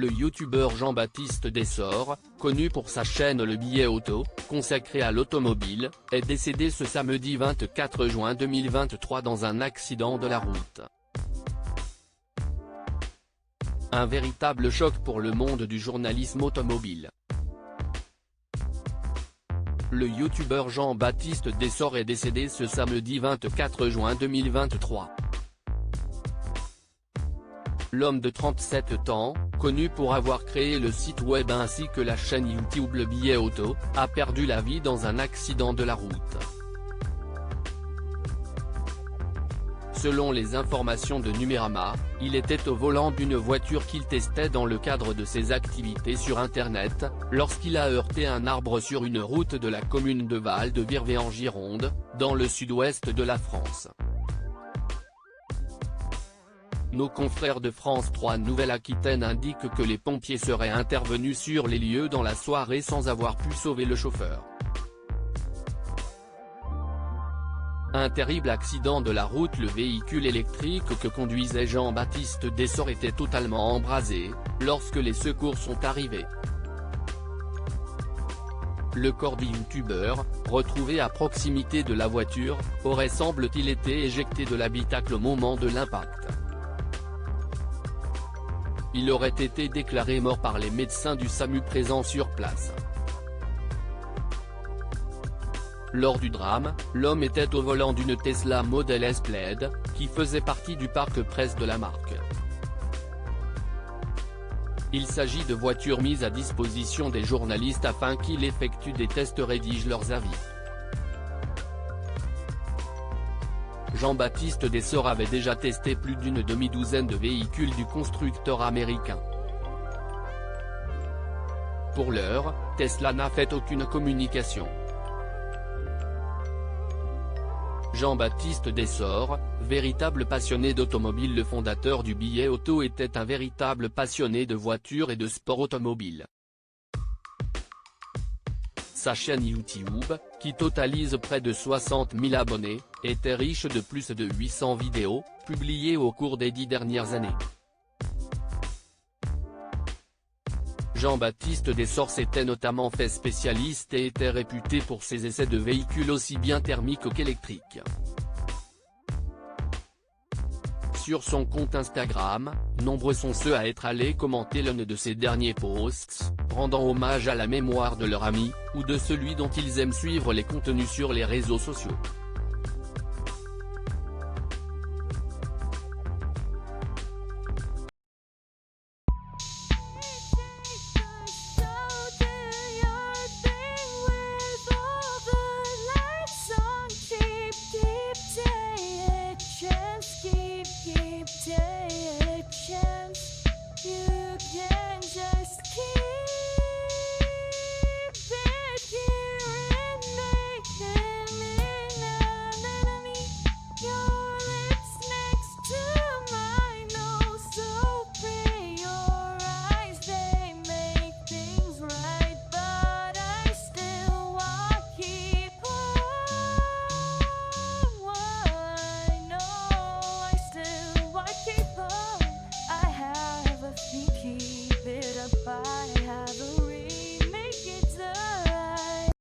Le youtubeur Jean-Baptiste Dessort, connu pour sa chaîne Le Billet Auto, consacrée à l'automobile, est décédé ce samedi 24 juin 2023 dans un accident de la route. Un véritable choc pour le monde du journalisme automobile. Le youtubeur Jean-Baptiste Dessort est décédé ce samedi 24 juin 2023. L'homme de 37 ans, connu pour avoir créé le site web ainsi que la chaîne YouTube Le Billet Auto, a perdu la vie dans un accident de la route. Selon les informations de Numérama, il était au volant d'une voiture qu'il testait dans le cadre de ses activités sur Internet, lorsqu'il a heurté un arbre sur une route de la commune de Val-de-Virvé en Gironde, dans le sud-ouest de la France. Nos confrères de France 3 Nouvelle-Aquitaine indiquent que les pompiers seraient intervenus sur les lieux dans la soirée sans avoir pu sauver le chauffeur. Un terrible accident de la route. Le véhicule électrique que conduisait Jean-Baptiste Dessort était totalement embrasé, lorsque les secours sont arrivés. Le corps du youtubeur, retrouvé à proximité de la voiture, aurait semble-t-il été éjecté de l'habitacle au moment de l'impact. Il aurait été déclaré mort par les médecins du SAMU présents sur place. Lors du drame, l'homme était au volant d'une Tesla Model S Plaid, qui faisait partie du parc presse de la marque. Il s'agit de voitures mises à disposition des journalistes afin qu'ils effectuent des tests et rédigent leurs avis. Jean-Baptiste Dessort avait déjà testé plus d'une demi-douzaine de véhicules du constructeur américain. Pour l'heure, Tesla n'a fait aucune communication. Jean-Baptiste Dessort, véritable passionné d'automobile. Le fondateur du Billet Auto était un véritable passionné de voitures et de sport automobile. Sa chaîne YouTube, qui totalise près de 60 000 abonnés, était riche de plus de 800 vidéos, publiées au cours des 10 dernières années. Jean-Baptiste Dessort s'était notamment fait spécialiste et était réputé pour ses essais de véhicules aussi bien thermiques qu'électriques. Sur son compte Instagram, nombreux sont ceux à être allés commenter l'un de ses derniers posts, rendant hommage à la mémoire de leur ami, ou de celui dont ils aiment suivre les contenus sur les réseaux sociaux.